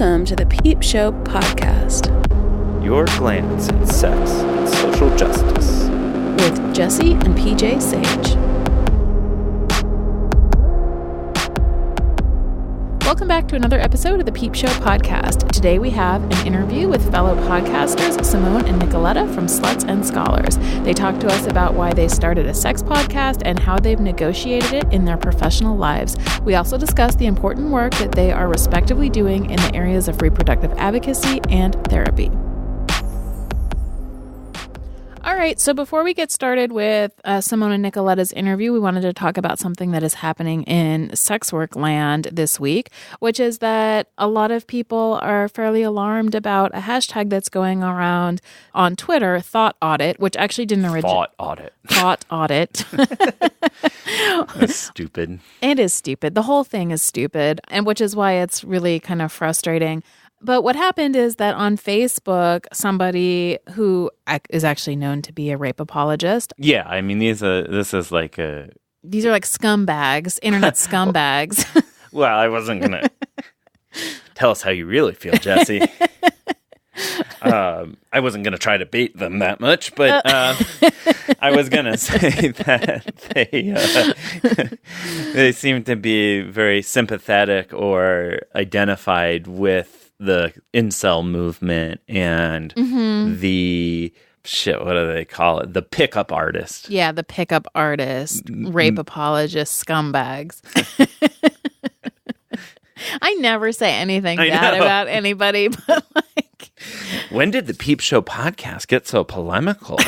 Welcome to the Peep Show podcast. Your glance at sex and social justice. With Jesse and PJ Sage. Welcome back to another episode of the Peep Show podcast. Today we have an interview with fellow podcasters Simone and Nicoletta from Sluts and Scholars. They talk to us about why they started a sex podcast and how they've negotiated it in their professional lives. We also discuss the important work that they are respectively doing in the areas of reproductive advocacy and therapy. All right, so before we get started with Simone and Nicoletta's interview, we wanted to talk about something that is happening in sex work land this week, which is that a lot of people are fairly alarmed about a hashtag that's going around on Twitter, Thought Audit, which actually didn't originate. Thought Audit. Thought Audit. That's stupid. It is stupid. The whole thing is stupid, and which is why it's really kind of frustrating. But what happened is that on Facebook, somebody who is actually known to be a rape apologist. Yeah, I mean, these are like scumbags, internet scumbags. Well, I wasn't going to tell us how you really feel, Jesse. I wasn't going to try to bait them that much, but I was going to say that they seem to be very sympathetic or identified with the incel movement and the what do they call it? The pickup artist. Yeah, the pickup artist, rape apologist, scumbags. I never say anything bad about anybody, but like... When did the Peep Show podcast get so polemical?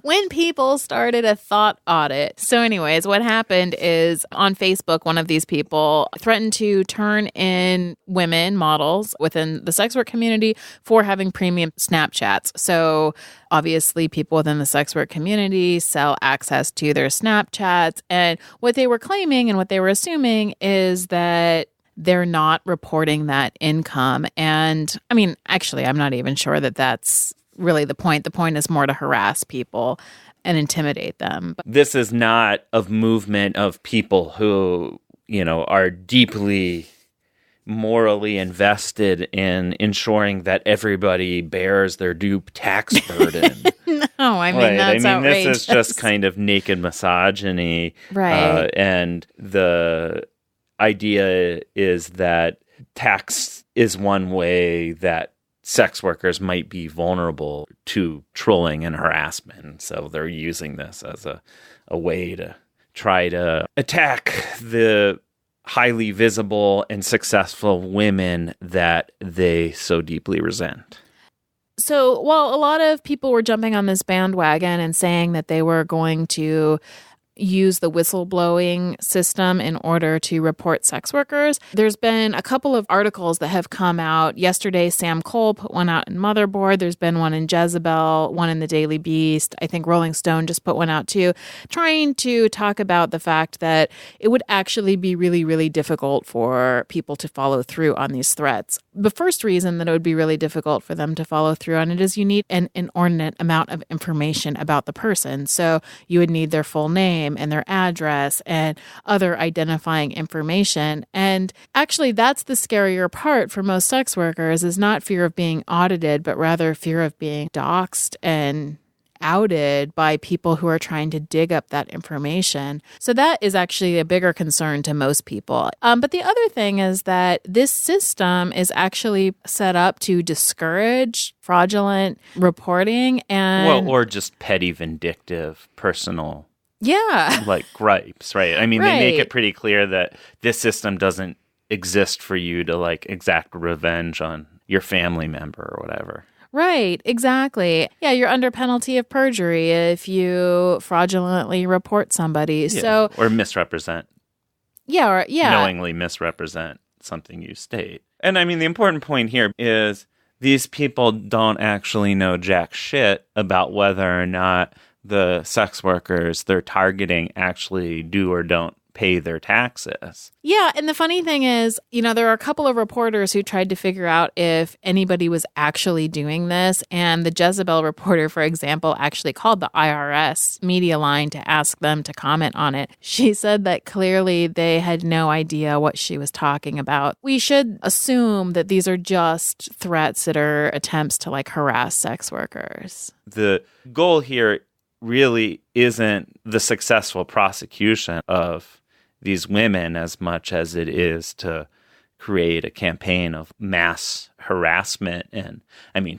When people started a thought audit. So anyways, what happened is on Facebook, one of these people threatened to turn in women models within the sex work community for having premium Snapchats. So obviously people within the sex work community sell access to their Snapchats. And what they were claiming and what they were assuming is that they're not reporting that income. And I mean, actually, I'm not even sure that that's really the point. The point is more to harass people and intimidate them. This is not a movement of people who, are deeply morally invested in ensuring that everybody bears their due tax burden. No, I mean, that's outrageous. This is just kind of naked misogyny. Right. And the idea is that tax is one way that sex workers might be vulnerable to trolling and harassment. So they're using this as a way to try to attack the highly visible and successful women that they so deeply resent. So while a lot of people were jumping on this bandwagon and saying that they were going to use the whistleblowing system in order to report sex workers, there's been a couple of articles that have come out. Yesterday, Sam Cole put one out in Motherboard. There's been one in Jezebel, one in the Daily Beast. I think Rolling Stone just put one out too, trying to talk about the fact that it would actually be really, really difficult for people to follow through on these threats. The first reason that it would be really difficult for them to follow through on it is you need an inordinate amount of information about the person. So you would need their full name and their address and other identifying information. And actually, that's the scarier part for most sex workers, is not fear of being audited, but rather fear of being doxxed and outed by people who are trying to dig up that information. So that is actually a bigger concern to most people. But the other thing is that this system is actually set up to discourage fraudulent reporting and... or just petty, vindictive, personal... Yeah. Like gripes, right? I mean, right. They make it pretty clear that this system doesn't exist for you to exact revenge on your family member or whatever. Right, exactly. Yeah, you're under penalty of perjury if you fraudulently report somebody. Yeah. So or misrepresent. Yeah, knowingly misrepresent something you state. And I mean, the important point here is these people don't actually know jack shit about whether or not the sex workers they're targeting actually do or don't pay their taxes. Yeah, and the funny thing is, there are a couple of reporters who tried to figure out if anybody was actually doing this, and the Jezebel reporter, for example, actually called the IRS media line to ask them to comment on it. She said that clearly they had no idea what she was talking about. We should assume that these are just threats that are attempts to harass sex workers. The goal here really isn't the successful prosecution of these women as much as it is to create a campaign of mass harassment. And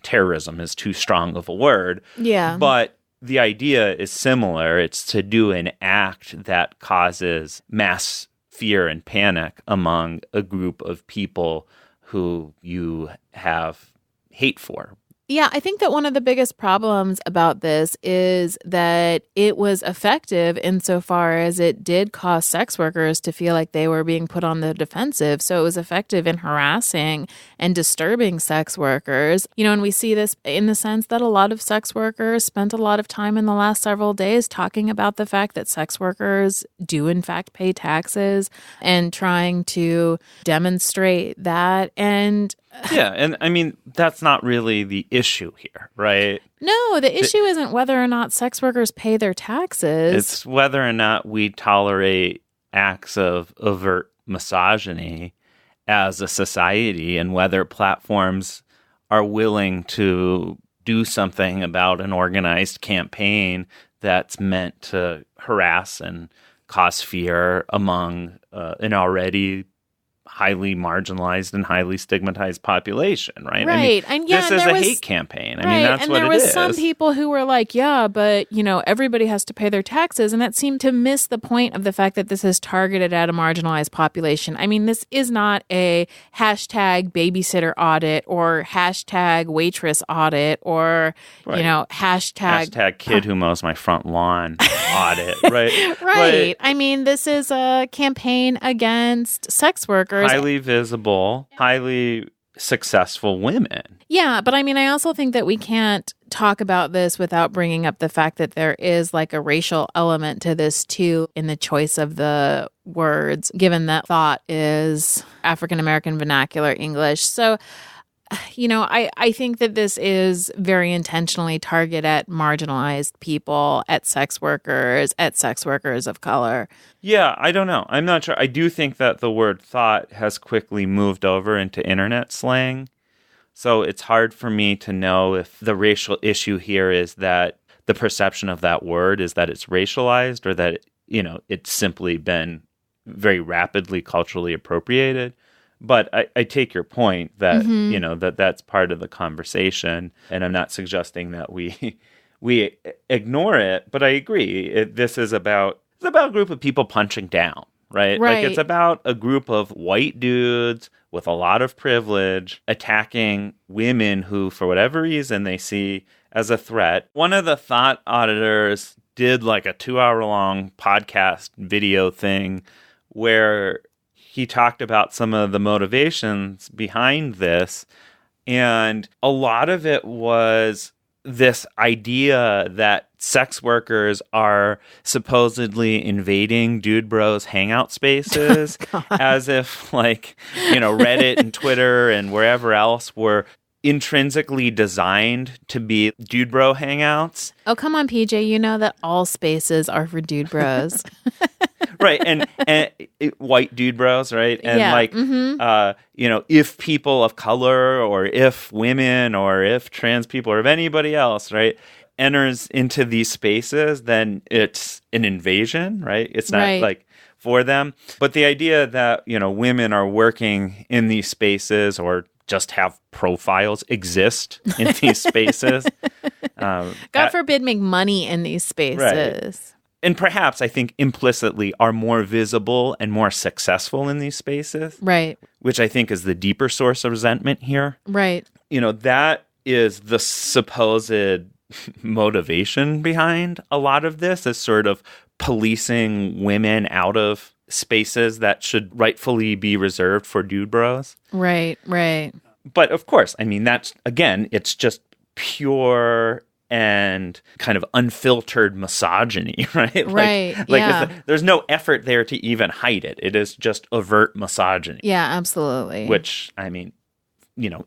terrorism is too strong of a word. Yeah. But the idea is similar. It's to do an act that causes mass fear and panic among a group of people who you have hate for. Yeah, I think that one of the biggest problems about this is that it was effective insofar as it did cause sex workers to feel like they were being put on the defensive. So it was effective in harassing and disturbing sex workers. And we see this in the sense that a lot of sex workers spent a lot of time in the last several days talking about the fact that sex workers do in fact pay taxes and trying to demonstrate that. And yeah, and that's not really the issue here, right? No, the issue isn't whether or not sex workers pay their taxes. It's whether or not we tolerate acts of overt misogyny as a society, and whether platforms are willing to do something about an organized campaign that's meant to harass and cause fear among an already highly marginalized and highly stigmatized population, right? Right. This is a hate campaign. That's what it is. And there was some people who were like, yeah, but, everybody has to pay their taxes. And that seemed to miss the point of the fact that this is targeted at a marginalized population. This is not a hashtag babysitter audit or hashtag waitress audit or, right. Hashtag kid who mows my front lawn audit, right? Right. This is a campaign against sex workers. Highly visible, highly successful women. Yeah, but I also think that we can't talk about this without bringing up the fact that there is a racial element to this too in the choice of the words, given that thought is African American vernacular English. So, I think that this is very intentionally targeted at marginalized people, at sex workers of color. Yeah, I don't know. I'm not sure. I do think that the word thought has quickly moved over into internet slang. So it's hard for me to know if the racial issue here is that the perception of that word is that it's racialized, or that, it's simply been very rapidly culturally appropriated. But I take your point that, that's part of the conversation. And I'm not suggesting that we ignore it, but I agree. This is about a group of people punching down, right? Right. It's about a group of white dudes with a lot of privilege attacking women who, for whatever reason, they see as a threat. One of the thought auditors did a 2-hour-long podcast video thing where he talked about some of the motivations behind this, and a lot of it was this idea that sex workers are supposedly invading dude bros hangout spaces, as if Reddit and Twitter and wherever else were intrinsically designed to be dude bro hangouts. Oh, come on, PJ. You know that all spaces are for dude bros. Right, and white dude bros, right? And if people of color, or if women, or if trans people, or if anybody else, right, enters into these spaces, then it's an invasion, right? It's not for them. But the idea that, women are working in these spaces, or just have profiles exist in these spaces. God forbid make money in these spaces. Right. And perhaps, I think, implicitly are more visible and more successful in these spaces. Right. Which I think is the deeper source of resentment here. Right. That is the supposed motivation behind a lot of this, is sort of policing women out of spaces that should rightfully be reserved for dude bros. Right, right. But of course, that's, again, it's just pure and kind of unfiltered misogyny, right? Right. There's no effort there to even hide it. It is just overt misogyny. Yeah, absolutely. Which, I mean,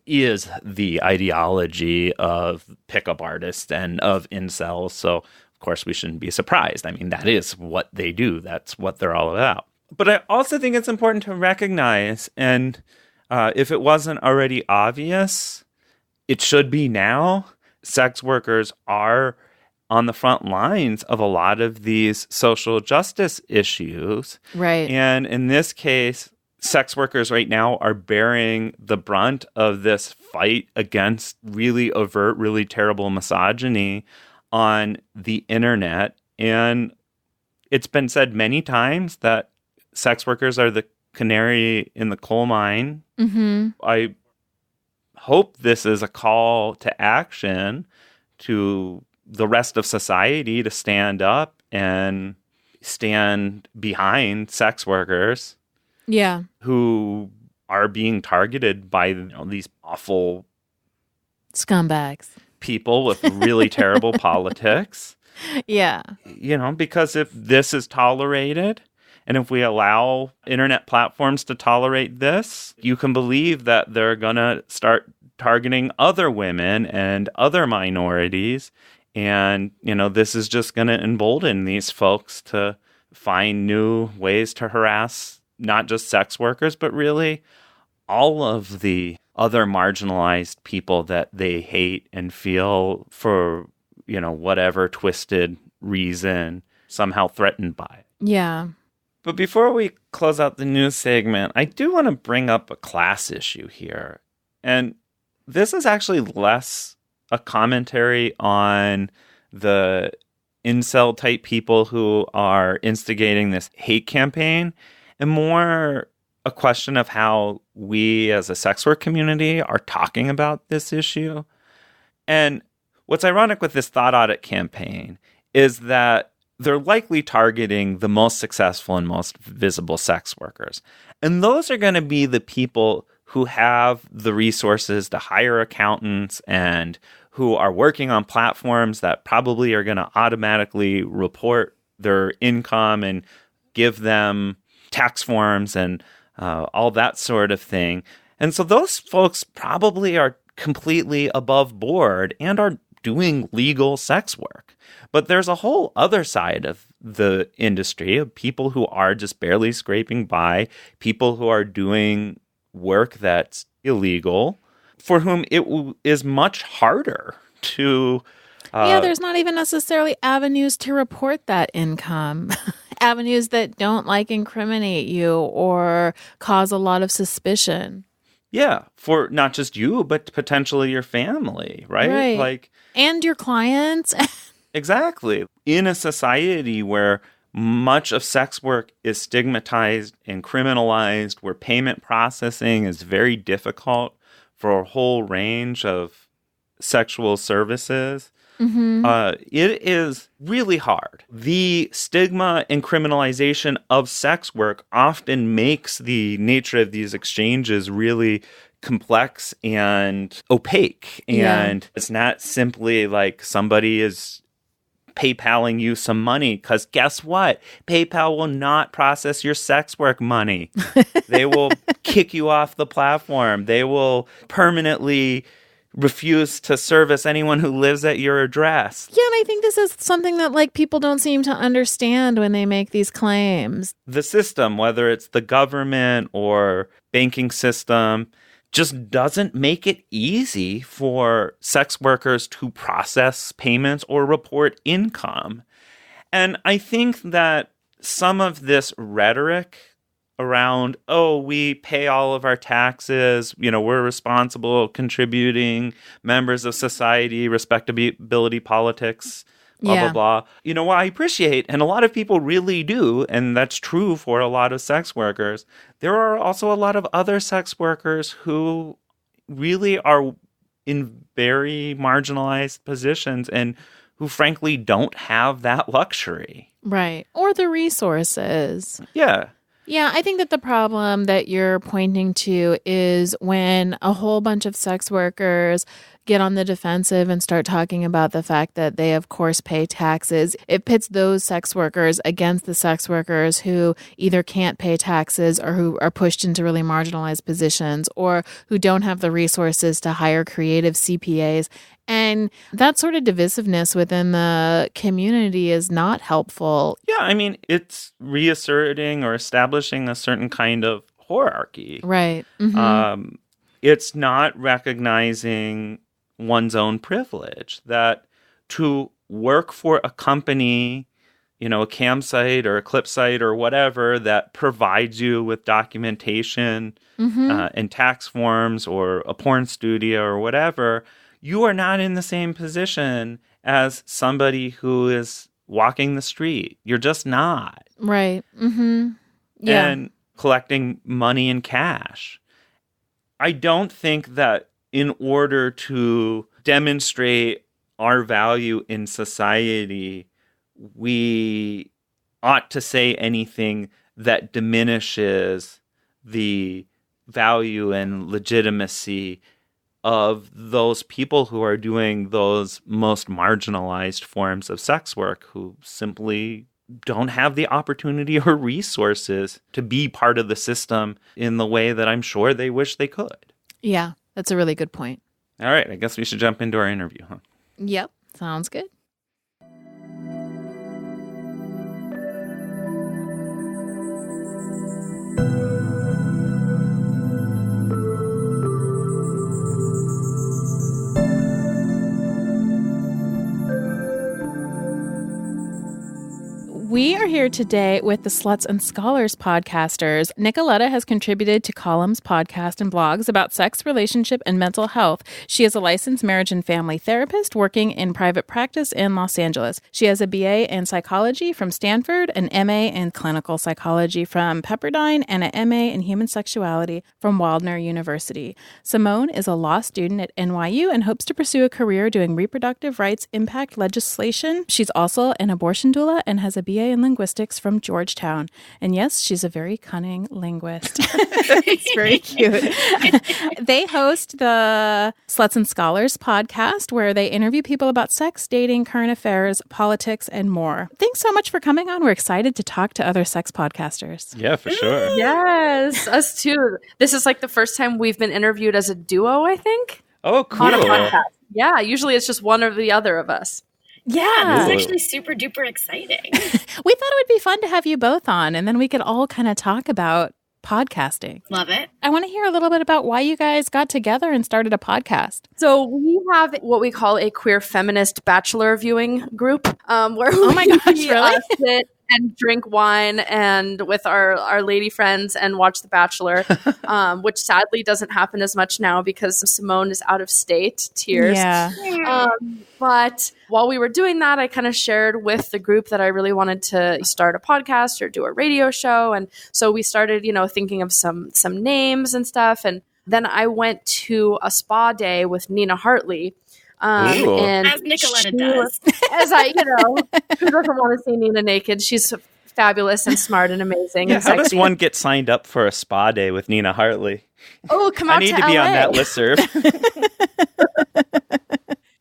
is the ideology of pickup artists and of incels. So, of course, we shouldn't be surprised. I mean, that is what they do. That's what they're all about. But I also think it's important to recognize, and if it wasn't already obvious, it should be now. Sex workers are on the front lines of a lot of these social justice issues. Right. And in this case, sex workers right now are bearing the brunt of this fight against really overt, really terrible misogyny on the internet. And it's been said many times that sex workers are the canary in the coal mine. Mm-hmm. I hope this is a call to action to the rest of society to stand up and stand behind sex workers. Yeah. Who are being targeted by these awful scumbags, people with really terrible politics. Yeah. Because if this is tolerated, and if we allow internet platforms to tolerate this, you can believe that they're going to start targeting other women and other minorities. And, this is just going to embolden these folks to find new ways to harass not just sex workers, but really all of the other marginalized people that they hate and feel for, whatever twisted reason somehow threatened by it. Yeah. But before we close out the news segment, I do want to bring up a class issue here. And this is actually less a commentary on the incel type people who are instigating this hate campaign, and more a question of how we as a sex work community are talking about this issue. And what's ironic with this thought audit campaign is that they're likely targeting the most successful and most visible sex workers. And those are going to be the people who have the resources to hire accountants and who are working on platforms that probably are going to automatically report their income and give them tax forms and all that sort of thing. And so those folks probably are completely above board and are doing legal sex work. But there's a whole other side of the industry of people who are just barely scraping by, people who are doing work that's illegal, for whom it is much harder to... there's not even necessarily avenues to report that income. Avenues that don't incriminate you or cause a lot of suspicion. Yeah, for not just you, but potentially your family, right? Right. And your clients. Exactly. In a society where much of sex work is stigmatized and criminalized, where payment processing is very difficult for a whole range of sexual services, it is really hard. The stigma and criminalization of sex work often makes the nature of these exchanges really complex and opaque. And it's not simply like somebody is PayPaling you some money, because guess what? PayPal will not process your sex work money. They will kick you off the platform. They will permanently refuse to service anyone who lives at your address. Yeah, and I think this is something that people don't seem to understand when they make these claims. The system, whether it's the government or banking system, just doesn't make it easy for sex workers to process payments or report income. And I think that some of this rhetoric around, we pay all of our taxes, we're responsible, contributing members of society, respectability politics, blah, blah, blah. What I appreciate, and a lot of people really do, and that's true for a lot of sex workers, there are also a lot of other sex workers who really are in very marginalized positions and who frankly don't have that luxury. Right. Or the resources. Yeah. Yeah, I think that the problem that you're pointing to is when a whole bunch of sex workers get on the defensive and start talking about the fact that they, of course, pay taxes. It pits those sex workers against the sex workers who either can't pay taxes or who are pushed into really marginalized positions or who don't have the resources to hire creative CPAs. And that sort of divisiveness within the community is not helpful. Yeah, I mean, it's reasserting or establishing a certain kind of hierarchy. Right. Mm-hmm. It's not recognizing one's own privilege, that to work for a company, a campsite or a clip site or whatever that provides you with documentation and tax forms, or a porn studio or whatever, you are not in the same position as somebody who is walking the street. You're just not. Right. Mm-hmm. Yeah. And collecting money in cash. I don't think that in order to demonstrate our value in society, we ought to say anything that diminishes the value and legitimacy of those people who are doing those most marginalized forms of sex work, who simply don't have the opportunity or resources to be part of the system in the way that I'm sure they wish they could. Yeah, that's a really good point. All right, I guess we should jump into our interview, huh? Yep, sounds good. We are here today with the Sluts and Scholars podcasters. Nicoletta has contributed to columns, podcasts, and blogs about sex, relationship, and mental health. She is a licensed marriage and family therapist working in private practice in Los Angeles. She has a BA in psychology from Stanford, an MA in clinical psychology from Pepperdine, and an MA in human sexuality from Waldner University. Simone is a law student at NYU and hopes to pursue a career doing reproductive rights impact legislation. She's also an abortion doula and has a BA in linguistics from Georgetown. And yes, she's a very cunning linguist. It's very cute. They host the Sluts and Scholars podcast, where they interview people about sex, dating, current affairs, politics, and more. Thanks so much for coming on. We're excited to talk to other sex podcasters. Yeah, for sure. Yes, us too. This is like the first time we've been interviewed as a duo, I think. Oh, cool. On a podcast. Yeah, usually it's just one or the other of us. Yeah, this is actually super duper exciting. We thought it would be fun to have you both on, and then we could all kind of talk about podcasting. Love it. I want to hear a little bit about why you guys got together and started a podcast. So we have what we call a queer feminist bachelor viewing group, where my gosh, really? Sit and drink wine and with our lady friends and watch The Bachelor, which sadly doesn't happen as much now because Simone is out of state. Tears. Yeah. But while we were doing that, I kind of shared with the group that I really wanted to start a podcast or do a radio show. And so we started, thinking of some names and stuff. And then I went to a spa day with Nina Hartley. And as Nicoletta does. Who doesn't want to see Nina naked? She's fabulous and smart and amazing. Yeah, and how sexy. does one get signed up for a spa day with Nina Hartley? Oh, come out I need to to be LA. on that listserv.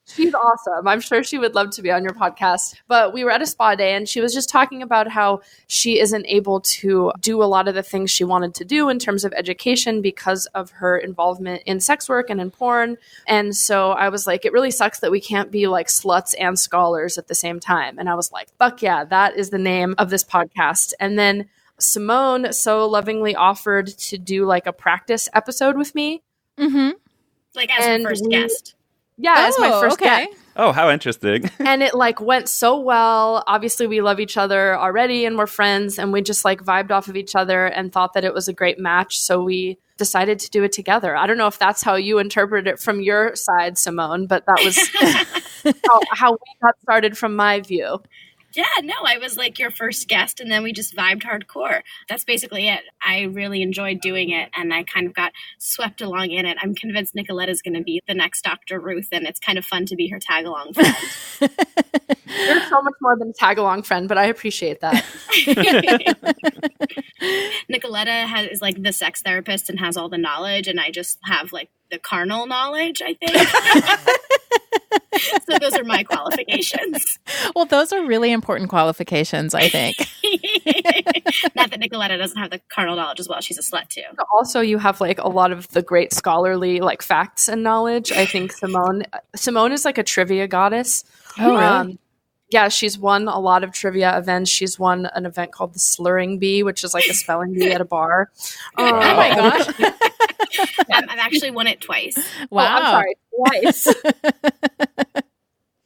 She's awesome. I'm sure she would love to be on your podcast. But we were at a spa day and she was just talking about how she isn't able to do a lot of the things she wanted to do in terms of education because of her involvement in sex work and in porn. And so I was like, it really sucks that we can't be like sluts and scholars at the same time. And I was like, fuck yeah, that is the name of this podcast. And then Simone so lovingly offered to do like a practice episode with me. Mm-hmm. Like as her first guest. Yeah, as my first guest. Oh, how interesting. And it like went so well. Obviously, we love each other already and we're friends and we just like vibed off of each other and thought that it was a great match. So we decided to do it together. I don't know if that's how you interpret it from your side, Simone, but that was how we got started from my view. Yeah, no, I was like your first guest and then we just vibed hardcore. That's basically it. I really enjoyed doing it and I kind of got swept along in it. I'm convinced Nicoletta's going to be the next Dr. Ruth and it's kind of fun to be her tag-along friend. You're so much more than a tag-along friend, but I appreciate that. Nicoletta Nicoletta is like the sex therapist and has all the knowledge, and I just have like the carnal knowledge, I think. So those are my qualifications. Well, those are really important qualifications, I think. Not that Nicoletta doesn't have the carnal knowledge as well. She's a slut too. Also, you have like a lot of the great scholarly like facts and knowledge. I think Simone is like a trivia goddess. Oh, really? Yeah, she's won a lot of trivia events. She's won an event called the Slurring Bee, which is like a spelling bee at a bar. Oh my gosh. I've actually won it twice. Wow. Oh, I'm sorry, twice.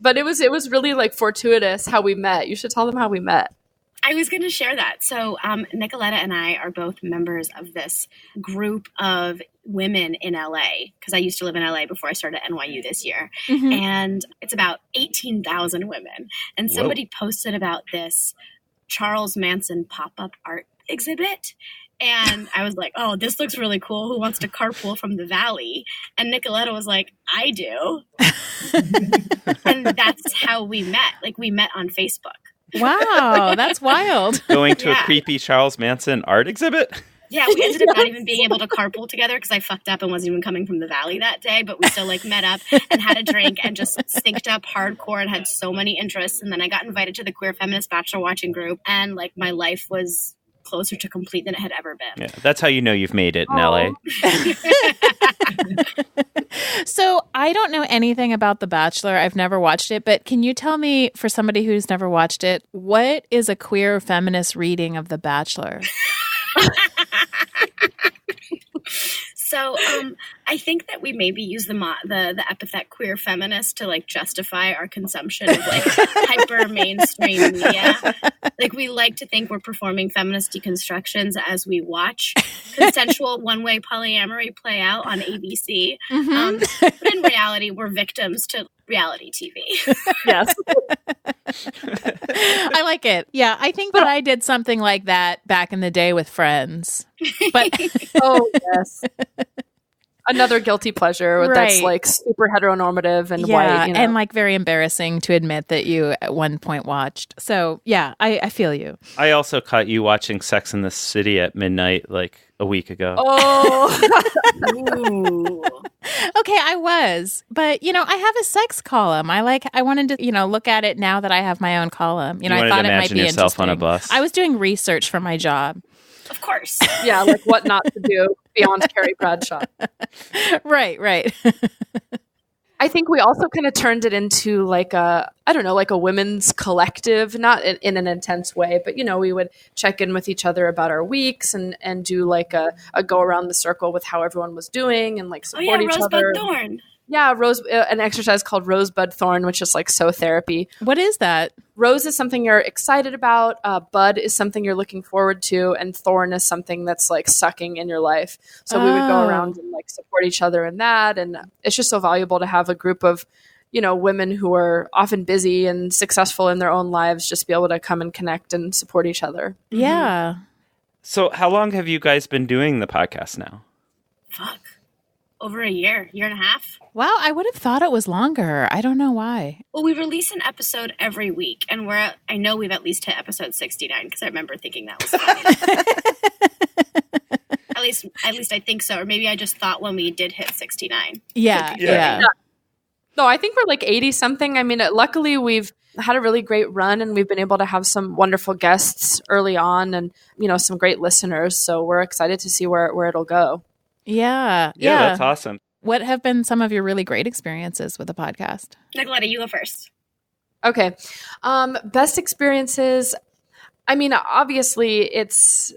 But it was really like fortuitous how we met. You should tell them how we met. I was going to share that. So Nicoletta and I are both members of this group of women in LA, because I used to live in LA before I started at NYU this year. Mm-hmm. And it's about 18,000 women. And somebody posted about this Charles Manson pop-up art exhibit. And I was like, oh, this looks really cool. Who wants to carpool from the valley? And Nicoletta was like, I do. And that's how we met. Like, we met on Facebook. Wow, that's wild. Going to a creepy Charles Manson art exhibit? Yeah, we ended up not even being able to carpool together because I fucked up and wasn't even coming from the valley that day. But we still like met up and had a drink and just synced up hardcore and had so many interests. And then I got invited to the Queer Feminist Bachelor watching group. And like my life was closer to complete than it had ever been. Yeah, that's how you know you've made it in LA. So I don't know anything about The Bachelor. I've never watched it, but can you tell me, for somebody who's never watched it, what is a queer feminist reading of The Bachelor? So I think that we maybe use the epithet queer feminist to like justify our consumption of like hyper mainstream media. Like we like to think we're performing feminist deconstructions as we watch consensual one-way polyamory play out on ABC. Mm-hmm. But in reality, we're victims to reality TV. Yes. I like it. Yeah, I think that I did something like that back in the day with Friends. But oh, yes. Another guilty pleasure that's Right. like super heteronormative and white. You know? and like very embarrassing to admit that you at one point watched. So yeah, I feel you. I also caught you watching Sex in the City at midnight like a week ago. Oh. Ooh. Okay, I was. But I have a sex column. I wanted to, look at it now that I have my own column. You I wanted thought to it might imagine be yourself interesting. on a bus. I was doing research for my job. Of course. Yeah, like what not to do beyond Carrie Bradshaw. Right. I think we also kind of turned it into like a women's collective, not in an intense way, but we would check in with each other about our weeks and do like a go around the circle with how everyone was doing and like support each Rosebud other. Thorn. Yeah, an exercise called Rosebud Thorn, which is like so therapy. What is that? Rose is something you're excited about. Bud is something you're looking forward to. And thorn is something that's like sucking in your life. So we would go around and like support each other in that. And it's just so valuable to have a group of, women who are often busy and successful in their own lives, just be able to come and connect and support each other. Yeah. So how long have you guys been doing the podcast now? Fuck. Over a year and a half. Wow, I would have thought it was longer. I don't know why. Well, we release an episode every week, and I know we've at least hit episode 69 because I remember thinking that was funny. At least I think so, or maybe I just thought when we did hit 69. Yeah. No, I think we're like 80 something. I mean, luckily we've had a really great run and we've been able to have some wonderful guests early on and, some great listeners. So we're excited to see where it'll go. Yeah. That's awesome. What have been some of your really great experiences with the podcast? Nicoletta, you go first. Okay. Best experiences. I mean, obviously it's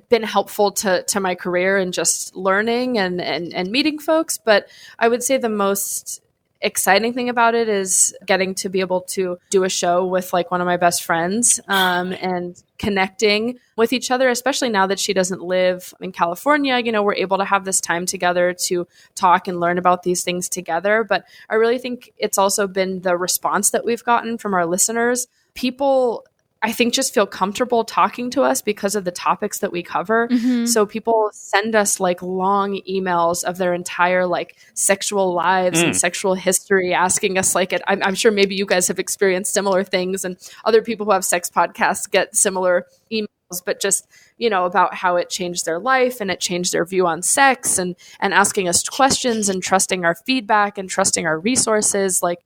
been helpful to my career and just learning and meeting folks. But I would say the most exciting thing about it is getting to be able to do a show with like one of my best friends and connecting with each other, especially now that she doesn't live in California. We're able to have this time together to talk and learn about these things together. But I really think it's also been the response that we've gotten from our listeners. People, I think, just feel comfortable talking to us because of the topics that we cover. Mm-hmm. So people send us like long emails of their entire like sexual lives and sexual history, asking us like I'm sure maybe you guys have experienced similar things, and other people who have sex podcasts get similar emails but just, about how it changed their life and it changed their view on sex and asking us questions and trusting our feedback and trusting our resources. Like,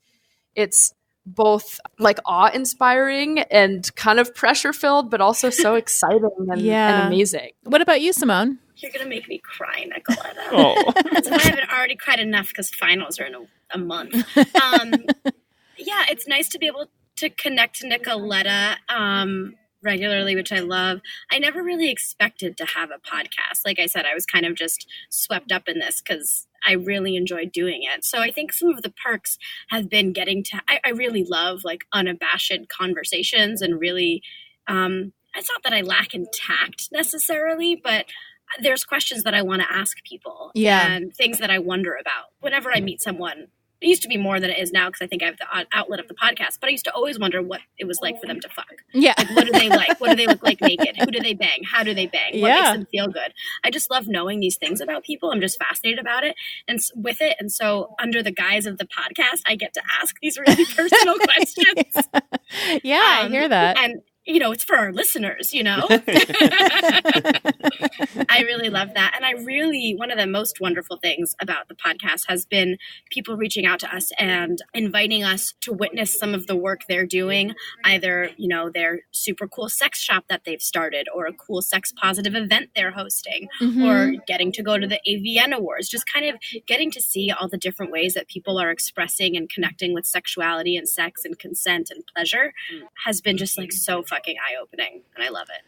it's both like awe-inspiring and kind of pressure-filled, but also so exciting and amazing. What about you, Simone? You're going to make me cry, Nicoletta. Oh. As if I haven't already cried enough because finals are in a month. Yeah, it's nice to be able to connect to Nicoletta regularly, which I love. I never really expected to have a podcast. Like I said, I was kind of just swept up in this because I really enjoyed doing it. So I think some of the perks have been getting to, I really love like unabashed conversations and really, it's not that I lack in tact necessarily, but there's questions that I want to ask people and things that I wonder about whenever I meet someone. It used to be more than it is now because I think I have the outlet of the podcast, but I used to always wonder what it was like for them to fuck. Yeah. Like, what do they like? What do they look like naked? Who do they bang? How do they bang? What makes them feel good? I just love knowing these things about people. I'm just fascinated about it and with it. And so under the guise of the podcast, I get to ask these really personal questions. I hear that. And it's for our listeners, I really love that. And one of the most wonderful things about the podcast has been people reaching out to us and inviting us to witness some of the work they're doing, either, their super cool sex shop that they've started or a cool sex positive event they're hosting or getting to go to the AVN Awards, just kind of getting to see all the different ways that people are expressing and connecting with sexuality and sex and consent and pleasure has been just like so fucking eye-opening, and I love it.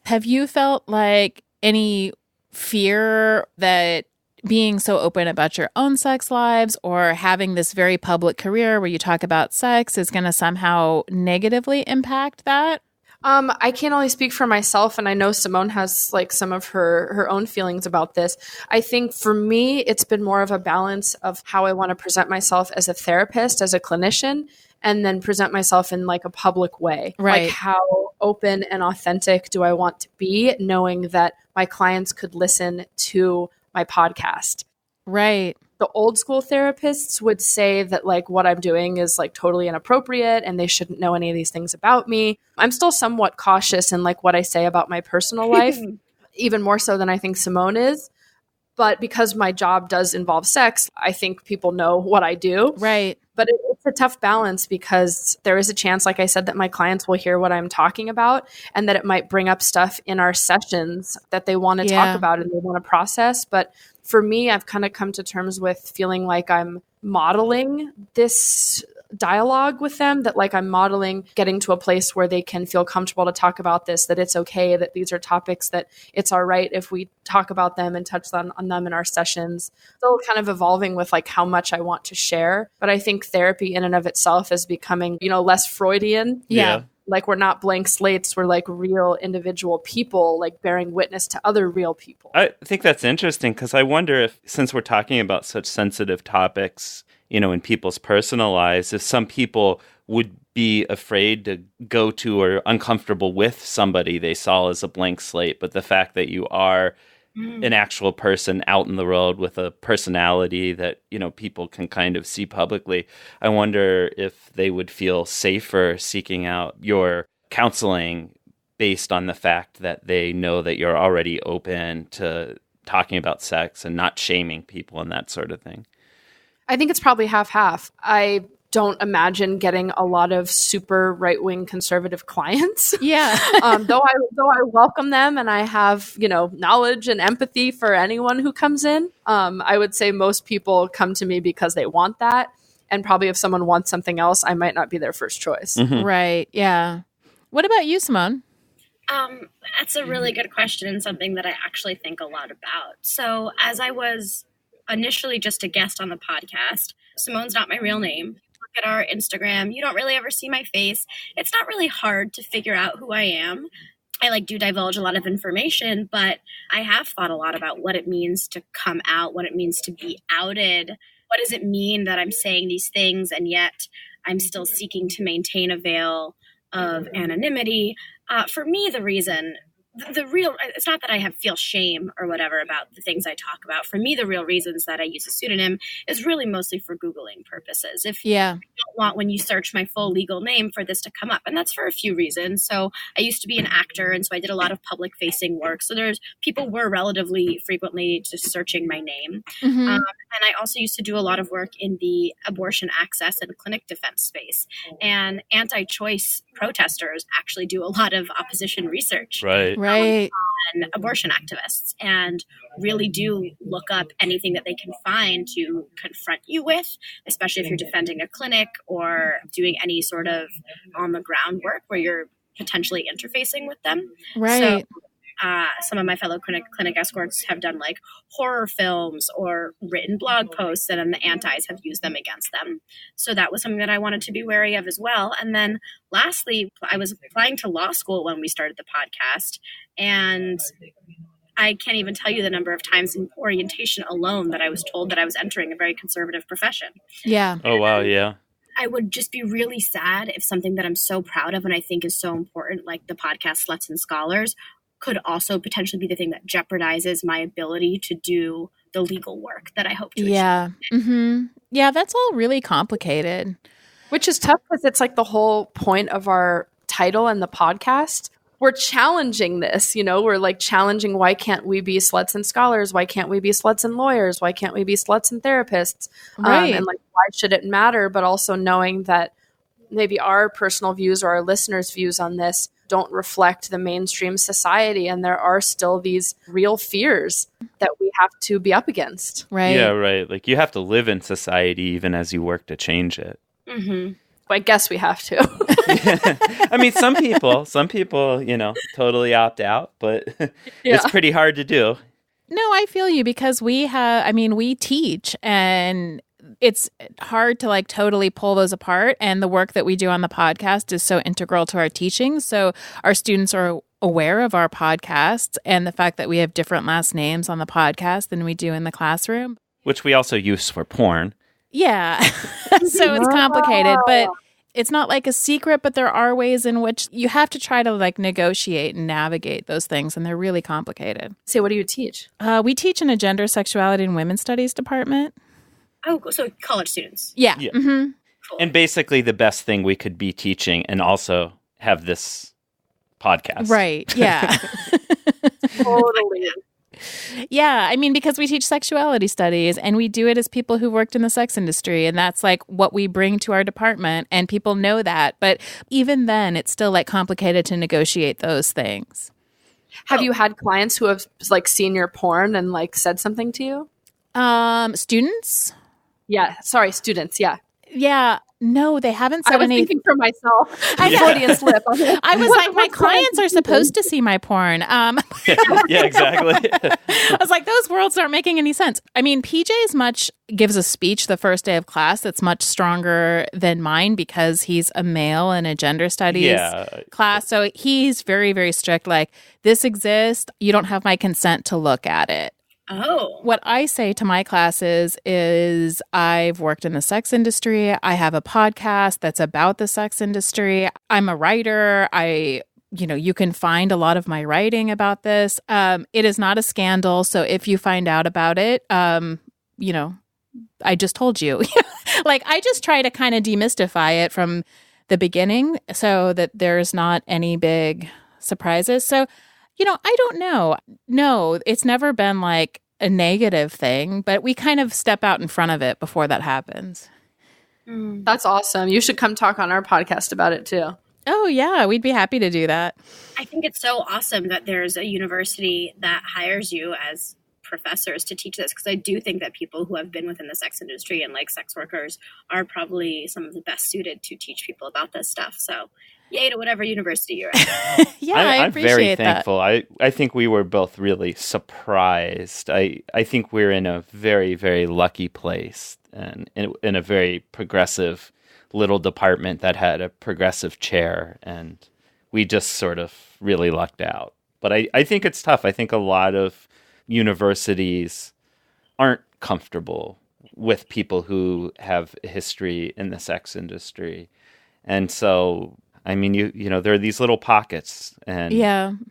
Have you felt like any fear that being so open about your own sex lives or having this very public career where you talk about sex is going to somehow negatively impact that? I can only speak for myself, and I know Simone has like some of her own feelings about this. I think for me, it's been more of a balance of how I want to present myself as a therapist, as a clinician, and then present myself in like a public way. Right. Like how open and authentic do I want to be, knowing that my clients could listen to my podcast. Right. The old school therapists would say that like what I'm doing is like totally inappropriate and they shouldn't know any of these things about me. I'm still somewhat cautious in like what I say about my personal life, even more so than I think Simone is. But because my job does involve sex, I think people know what I do. Right. But it's a tough balance because there is a chance, like I said, that my clients will hear what I'm talking about and that it might bring up stuff in our sessions that they want to talk about and they want to process. But for me, I've kind of come to terms with feeling like I'm modeling this dialogue with them, that like I'm modeling getting to a place where they can feel comfortable to talk about this, that it's okay, that these are topics that it's all right if we talk about them and touch on them in our sessions. Still kind of evolving with like how much I want to share. But I think therapy in and of itself is becoming, less Freudian. Yeah. Like we're not blank slates, we're like real individual people, like bearing witness to other real people. I think that's interesting because I wonder if, since we're talking about such sensitive topics, in people's personal lives, if some people would be afraid to go to or uncomfortable with somebody they saw as a blank slate, but the fact that you are an actual person out in the world with a personality that, people can kind of see publicly, I wonder if they would feel safer seeking out your counseling based on the fact that they know that you're already open to talking about sex and not shaming people and that sort of thing. I think it's probably half-half. I don't imagine getting a lot of super right-wing conservative clients. Yeah. Though I welcome them and I have, knowledge and empathy for anyone who comes in. I would say most people come to me because they want that. And probably if someone wants something else, I might not be their first choice. Mm-hmm. Right. Yeah. What about you, Simone? That's a really good question and something that I actually think a lot about. So as I was initially just a guest on the podcast, Simone's not my real name. Look at our Instagram. You don't really ever see my face. It's not really hard to figure out who I am. I do divulge a lot of information, but I have thought a lot about what it means to come out, what it means to be outed. What does it mean that I'm saying these things and yet I'm still seeking to maintain a veil of anonymity? For me, the reason the real, it's not that I feel shame or whatever about the things I talk about. For me, the real reasons that I use a pseudonym is really mostly for Googling purposes. If you don't want, when you search my full legal name, for this to come up, and that's for a few reasons. So I used to be an actor, and so I did a lot of public facing work. So people were relatively frequently just searching my name. And I also used to do a lot of work in the abortion access and clinic defense space. And anti-choice protesters actually do a lot of opposition research. Right. On abortion activists, and really do look up anything that they can find to confront you with, especially if you're defending a clinic or doing any sort of on the ground work where you're potentially interfacing with them. Right. So some of my fellow clinic escorts have done like horror films or written blog posts, and then the antis have used them against them. So that was something that I wanted to be wary of as well. And then lastly, I was applying to law school when we started the podcast, and I can't even tell you the number of times in orientation alone that I was told that I was entering a very conservative profession. Yeah. Oh, wow. Yeah. I would just be really sad if something that I'm so proud of and I think is so important, like the podcast Sluts and Scholars, could also potentially be the thing that jeopardizes my ability to do the legal work that I hope to achieve. Yeah. Yeah, that's all really complicated. Which is tough because it's like the whole point of our title and the podcast. We're challenging this, we're like challenging, why can't we be sluts and scholars? Why can't we be sluts and lawyers? Why can't we be sluts and therapists? Right. And like, why should it matter? But also knowing that maybe our personal views or our listeners' views on this don't reflect the mainstream society. And there are still these real fears that we have to be up against. Right. Yeah, right. Like you have to live in society even as you work to change it. I guess we have to. I mean, some people, totally opt out, but it's pretty hard to do. No, I feel you because we teach and it's hard to like totally pull those apart. And the work that we do on the podcast is so integral to our teaching. So our students are aware of our podcasts and the fact that we have different last names on the podcast than we do in the classroom. Which we also use for porn. Yeah. So it's complicated, but it's not like a secret, but there are ways in which you have to try to like negotiate and navigate those things. And they're really complicated. So what do you teach? We teach in a gender, sexuality, and women's studies department. Oh, so college students. Yeah. Cool. And basically the best thing we could be teaching and also have this podcast. Right. Yeah. Totally. Yeah. I mean, because we teach sexuality studies and we do it as people who worked in the sex industry. And that's like what we bring to our department. And people know that. But even then, it's still like complicated to negotiate those things. Have you had clients who have like seen your porn and like said something to you? Students? Yeah. Sorry, students. Yeah. Yeah. No, they haven't said I was anything. thinking for myself. Freudian slip. I was like, my clients are supposed to see my porn. Yeah, exactly. I was like, those worlds aren't making any sense. I mean, PJ gives a speech the first day of class that's much stronger than mine because he's a male in a gender studies class. So he's very, very strict. Like, this exists. You don't have my consent to look at it. Oh. What I say to my classes is I've worked in the sex industry. I have a podcast that's about the sex industry. I'm a writer. You can find a lot of my writing about this. It is not a scandal. So if you find out about it, I just told you. Like, I just try to kind of demystify it from the beginning so that there's not any big surprises. So I don't know. No, it's never been like a negative thing, but we kind of step out in front of it before that happens. That's awesome. You should come talk on our podcast about it too. Oh, yeah. We'd be happy to do that. I think it's so awesome that there's a university that hires you as professors to teach this, because I do think that people who have been within the sex industry and like sex workers are probably some of the best suited to teach people about this stuff. So yay to whatever university you're at. Yeah, I I'm appreciate very that. thankful. I think we were both really surprised. I think we're in a very, very lucky place and in a very progressive little department that had a progressive chair, and we just sort of really lucked out. But I think it's tough. I think a lot of universities aren't comfortable with people who have a history in the sex industry. And so I mean, you know, there are these little pockets, and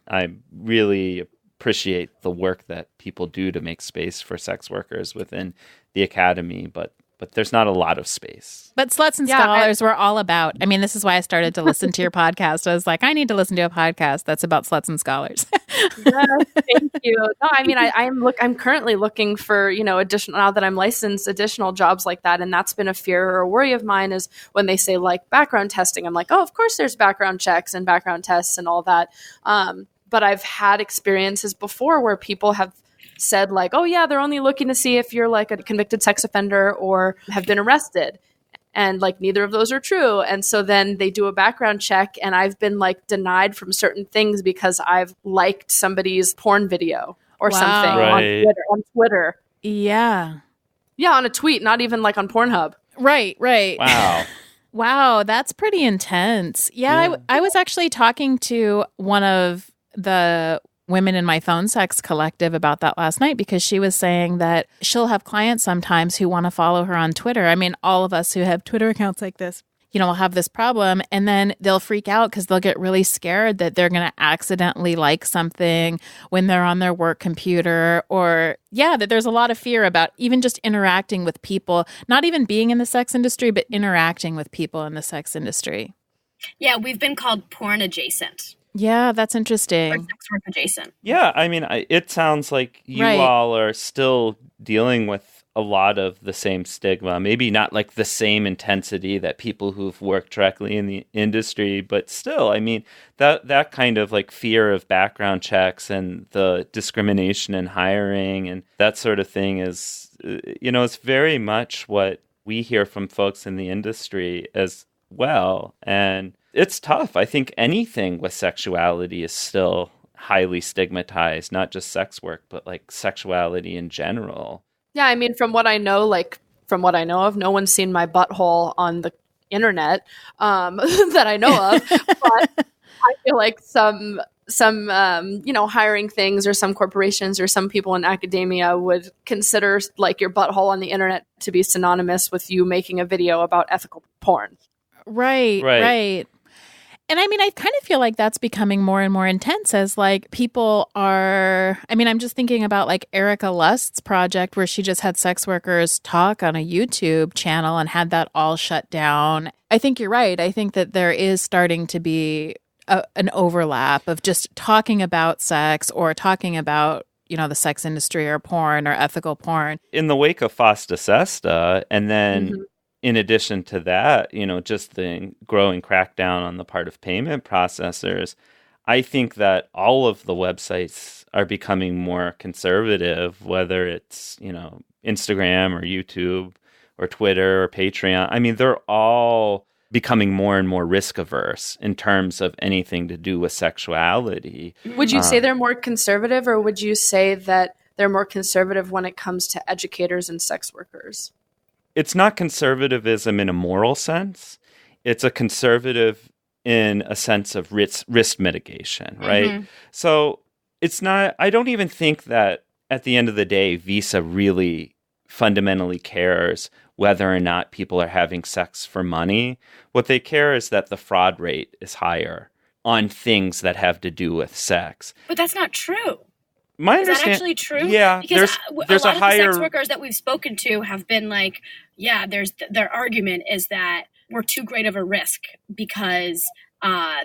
I really appreciate the work that people do to make space for sex workers within the academy, but there's not a lot of space. But Sluts and Scholars we're all about. I mean, this is why I started to listen to your podcast. I was like, I need to listen to a podcast that's about sluts and scholars. Yes, thank you. No, I mean, I'm currently looking for, you know, additional, now that I'm licensed, additional jobs like that. And that's been a fear or a worry of mine, is when they say like background testing, I'm like, oh, of course there's background checks and background tests and all that. But I've had experiences before where people have said like, oh yeah, they're only looking to see if you're like a convicted sex offender or have been arrested. And like neither of those are true. And so then they do a background check, and I've been like denied from certain things because I've liked somebody's porn video or something on Twitter. Yeah. Yeah, on a tweet, not even like on Pornhub. Right. Wow. Wow, that's pretty intense. Yeah. I was actually talking to one of the women in my phone sex collective about that last night, because she was saying that she'll have clients sometimes who want to follow her on Twitter. I mean, all of us who have Twitter accounts like this, you know, will have this problem, and then they'll freak out because they'll get really scared that they're going to accidentally like something when they're on their work computer, or that there's a lot of fear about even just interacting with people, not even being in the sex industry, but interacting with people in the sex industry. Yeah, we've been called porn adjacent. Yeah, that's interesting. Or sex work adjacent. Yeah, I mean, it sounds like you all are still dealing with a lot of the same stigma. Maybe not like the same intensity that people who've worked directly in the industry, but still, I mean, that kind of like fear of background checks and the discrimination in hiring and that sort of thing is, you know, it's very much what we hear from folks in the industry as well. And it's tough. I think anything with sexuality is still highly stigmatized, not just sex work, but like sexuality in general. Yeah, I mean, from what I know of, no one's seen my butthole on the internet that I know of. But I feel like some you know, hiring things or some corporations or some people in academia would consider like your butthole on the internet to be synonymous with you making a video about ethical porn. Right. And I mean, I kind of feel like that's becoming more and more intense as like people are, I mean, I'm just thinking about like Erica Lust's project where she just had sex workers talk on a YouTube channel and had that all shut down. I think you're right. I think that there is starting to be an overlap of just talking about sex or talking about, you know, the sex industry or porn or ethical porn. In the wake of FOSTA SESTA, and then in addition to that, you know, just the growing crackdown on the part of payment processors, I think that all of the websites are becoming more conservative, whether it's, you know, Instagram or YouTube or Twitter or Patreon. I mean, they're all becoming more and more risk averse in terms of anything to do with sexuality. Would you say they're more conservative, or would you say that they're more conservative when it comes to educators and sex workers? It's not conservatism in a moral sense. It's a conservative in a sense of risk mitigation, right? Mm-hmm. So it's not, I don't even think that at the end of the day, Visa really fundamentally cares whether or not people are having sex for money. What they care is that the fraud rate is higher on things that have to do with sex. But that's not true. Is that actually true? Yeah, because there's a lot of the sex workers that we've spoken to have been like, yeah, their argument is that we're too great of a risk because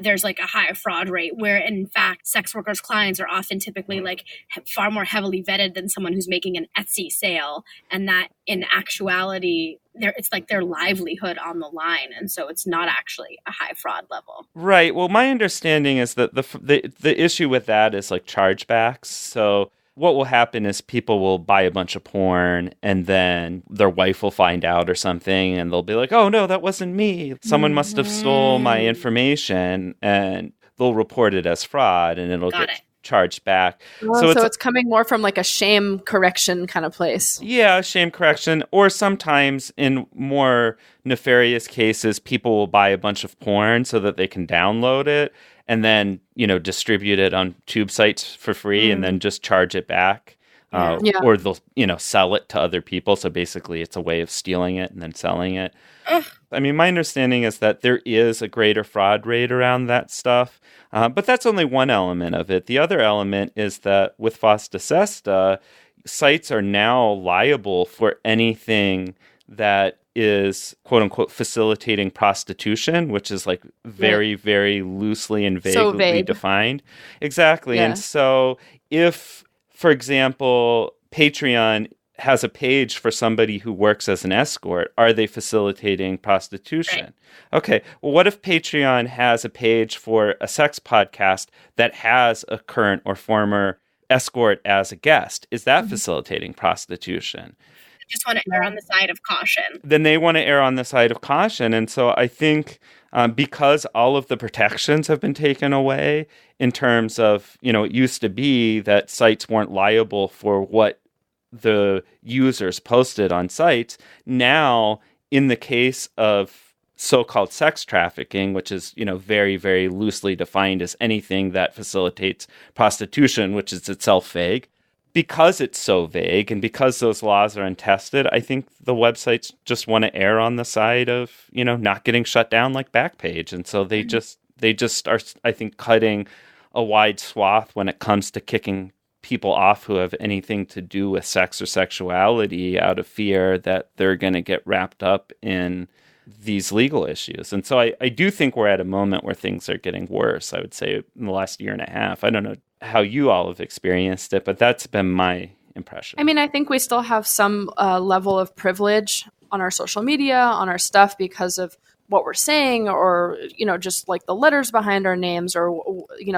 there's like a high fraud rate, where in fact sex workers' clients are often typically like far more heavily vetted than someone who's making an Etsy sale, and that in actuality it's like their livelihood on the line, and so it's not actually a high fraud level. Right. Well, my understanding is that the issue with that is like chargebacks. So what will happen is people will buy a bunch of porn and then their wife will find out or something, and they'll be like, oh no, that wasn't me. Someone must have stole my information, and they'll report it as fraud, and it'll get charged back. Oh, so it's coming more from like a shame correction kind of place. Yeah, shame correction. Or sometimes in more nefarious cases, people will buy a bunch of porn so that they can download it and then, you know, distribute it on tube sites for free and then just charge it back. Or they'll, you know, sell it to other people. So basically it's a way of stealing it and then selling it. I mean, my understanding is that there is a greater fraud rate around that stuff, but that's only one element of it. The other element is that with FOSTA SESTA, sites are now liable for anything that is quote unquote facilitating prostitution, which is like very, very loosely and vaguely defined. Exactly. Yeah. And so if, for example, Patreon has a page for somebody who works as an escort, are they facilitating prostitution? Right. Okay. Well, what if Patreon has a page for a sex podcast that has a current or former escort as a guest? Is that facilitating prostitution? Just want to err on the side of caution. Then they want to err on the side of caution. And so I think because all of the protections have been taken away in terms of, it used to be that sites weren't liable for what the users posted on sites. Now, in the case of so-called sex trafficking, which is, very, very loosely defined as anything that facilitates prostitution, which is itself vague, because it's so vague and because those laws are untested, I think the websites just want to err on the side of, not getting shut down like Backpage. And so they just are, I think, cutting a wide swath when it comes to kicking people off who have anything to do with sex or sexuality out of fear that they're going to get wrapped up in these legal issues. And so I do think we're at a moment where things are getting worse, I would say, in the last year and a half. I don't know how you all have experienced it, but that's been my impression. I mean, I think we still have some level of privilege on our social media, on our stuff because of what we're saying or, just like the letters behind our names or,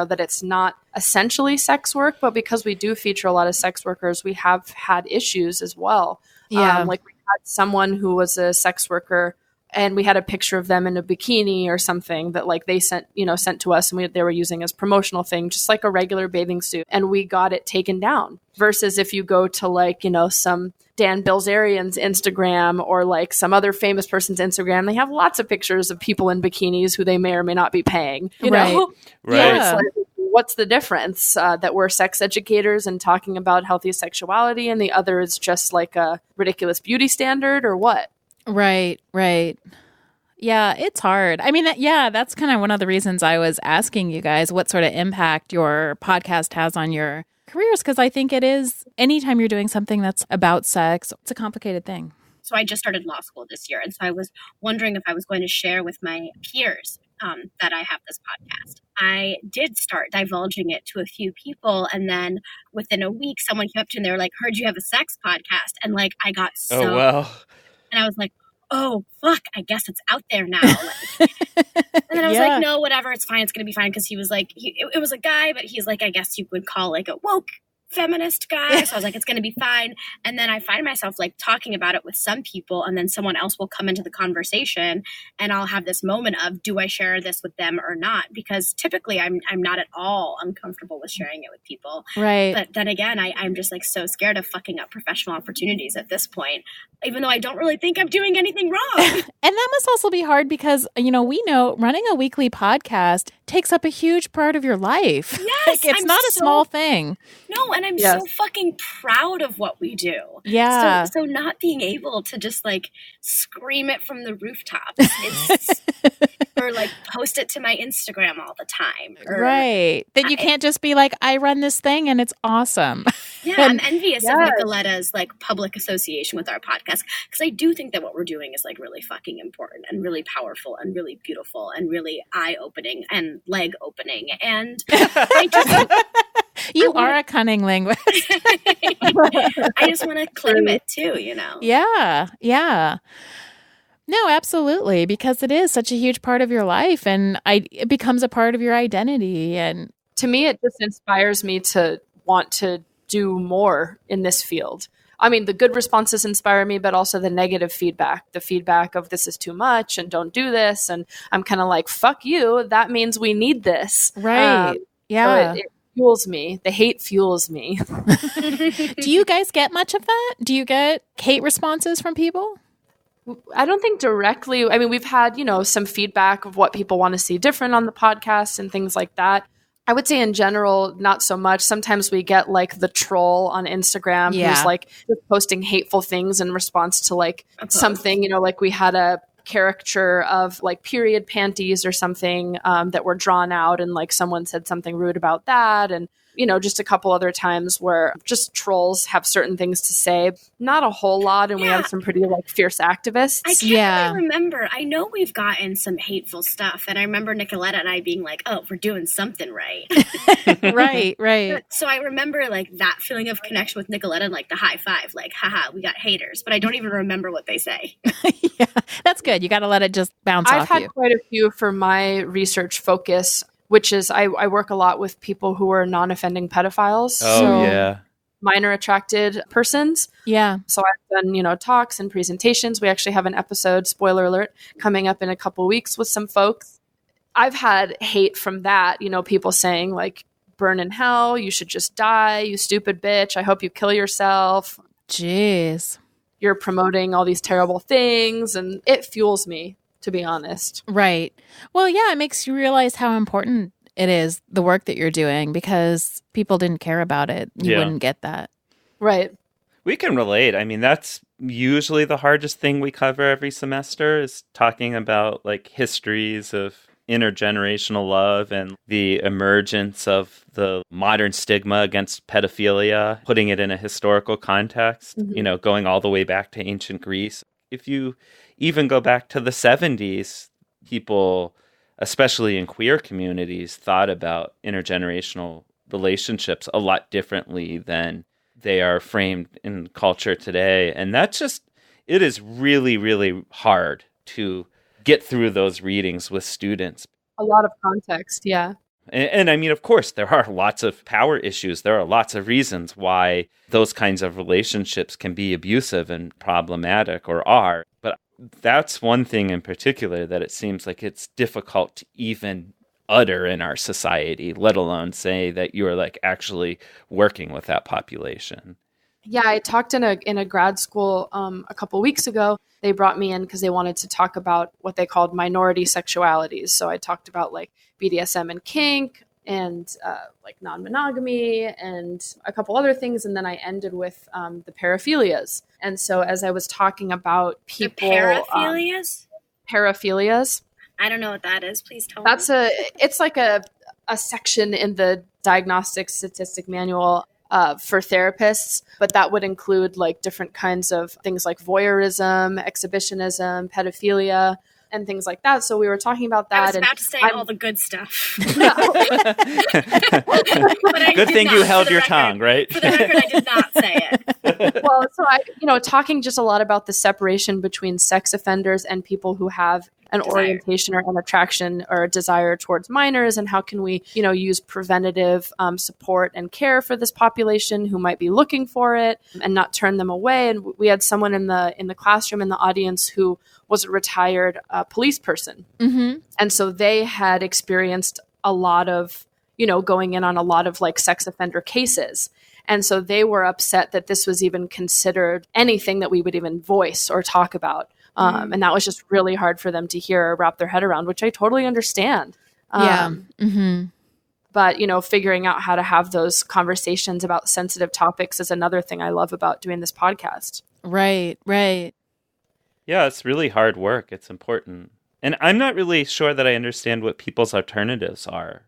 that it's not essentially sex work, but because we do feature a lot of sex workers, we have had issues as well. Yeah. Like we had someone who was a sex worker and we had a picture of them in a bikini or something that like they sent to us and they were using as promotional thing, just like a regular bathing suit. And we got it taken down versus if you go to like, some Dan Bilzerian's Instagram or like some other famous person's Instagram, they have lots of pictures of people in bikinis who they may or may not be paying, know? Right. Yeah. It's like, what's the difference that we're sex educators and talking about healthy sexuality and the other is just like a ridiculous beauty standard or what? Right. Yeah, it's hard. I mean, that's kind of one of the reasons I was asking you guys what sort of impact your podcast has on your careers, because I think it is, anytime you're doing something that's about sex, it's a complicated thing. So I just started law school this year, and so I was wondering if I was going to share with my peers that I have this podcast. I did start divulging it to a few people, and then within a week, someone came up to me and they were like, "Heard you have a sex podcast," and like I got so. Oh wow. And I was like, oh, fuck, I guess it's out there now. And then I was like, no, whatever, it's fine. It's going to be fine. Because he was like, it was a guy, but he's like, I guess you would call like a woke feminist guy. So I was like, it's going to be fine. And then I find myself like talking about it with some people and then someone else will come into the conversation and I'll have this moment of, do I share this with them or not? Because typically I'm not at all uncomfortable with sharing it with people. Right. But then again, I'm just like so scared of fucking up professional opportunities at this point, even though I don't really think I'm doing anything wrong. And that must also be hard because, we know running a weekly podcast takes up a huge part of your life. Yes. Like, it's not a small thing. No, and I'm so fucking proud of what we do. Yeah. So not being able to just like scream it from the rooftops or like post it to my Instagram all the time. Right. Then you can't just be like, I run this thing and it's awesome. Yeah, I'm envious of Nicoletta's like public association with our podcast because I do think that what we're doing is like really fucking important and really powerful and really beautiful and really eye-opening and leg-opening. And I just... You are a cunning linguist. I just want to claim it too, Yeah. No, absolutely, because it is such a huge part of your life and it becomes a part of your identity. And to me, it just inspires me to want to do more in this field. I mean, the good responses inspire me, but also the negative feedback, the feedback of this is too much and don't do this. And I'm kind of like, fuck you. That means we need this. Right. So it fuels me. The hate fuels me. Do you guys get much of that? Do you get hate responses from people? I don't think directly. I mean, we've had, some feedback of what people want to see different on the podcast and things like that. I would say in general, not so much. Sometimes we get like the troll on Instagram who's like just posting hateful things in response to like something, like we had a caricature of like period panties or something that were drawn out, and like someone said something rude about that. And, you know, just a couple other times where just trolls have certain things to say. Not a whole lot. And we have some pretty like fierce activists. I can't really remember. I know we've gotten some hateful stuff. And I remember Nicoletta and I being like, oh, we're doing something right. Right. So I remember like that feeling of connection with Nicoletta and like the high five, like, haha, we got haters. But I don't even remember what they say. Yeah, that's good. You got to let it just bounce off you. I've had quite a few for my research focus, which is I work a lot with people who are non-offending pedophiles. Minor attracted persons. Yeah. So I've done, you know, talks and presentations. We actually have an episode, spoiler alert, coming up in a couple weeks with some folks. I've had hate from that, you know, people saying like, burn in hell, you should just die, you stupid bitch, I hope you kill yourself. Jeez. You're promoting all these terrible things, and it fuels me, to be honest. Right. Well, yeah, it makes you realize how important it is, the work that you're doing, because people didn't care about it. You wouldn't get that. Right. We can relate. I mean, that's usually the hardest thing we cover every semester is talking about like histories of intergenerational love and the emergence of the modern stigma against pedophilia, putting it in a historical context, you know, going all the way back to ancient Greece. If you even go back to the 70s, people, especially in queer communities, thought about intergenerational relationships a lot differently than they are framed in culture today. And that's just, it is really, really hard to get through those readings with students. A lot of context, yeah. And I mean, of course, there are lots of power issues. There are lots of reasons why those kinds of relationships can be abusive and problematic or are. But that's one thing in particular that it seems like it's difficult to even utter in our society, let alone say that you're like actually working with that population. Yeah, I talked in a grad school a couple weeks ago. They brought me in because they wanted to talk about what they called minority sexualities. So I talked about like BDSM and kink and like non-monogamy and a couple other things. And then I ended with the paraphilias. And so as I was talking about people... The paraphilias? Paraphilias. I don't know what that is. Please tell me. It's like a section in the Diagnostic Statistic Manual for therapists, but that would include like different kinds of things like voyeurism, exhibition,ism, pedophilia, and things like that. So we were talking about that. I was about to say all the good stuff. Good thing you held your tongue, right? For the record, I did not say it. Well, so talking just a lot about the separation between sex offenders and people who have an orientation or an attraction or a desire towards minors, and how can we, use preventative support and care for this population who might be looking for it and not turn them away. And we had someone in the classroom in the audience who was a retired police person. Mm-hmm. And so they had experienced a lot of, going in on a lot of like sex offender cases. And so they were upset that this was even considered anything that we would even voice or talk about. And that was just really hard for them to hear or wrap their head around, which I totally understand. Mm-hmm. But, figuring out how to have those conversations about sensitive topics is another thing I love about doing this podcast. Right. Yeah, it's really hard work. It's important. And I'm not really sure that I understand what people's alternatives are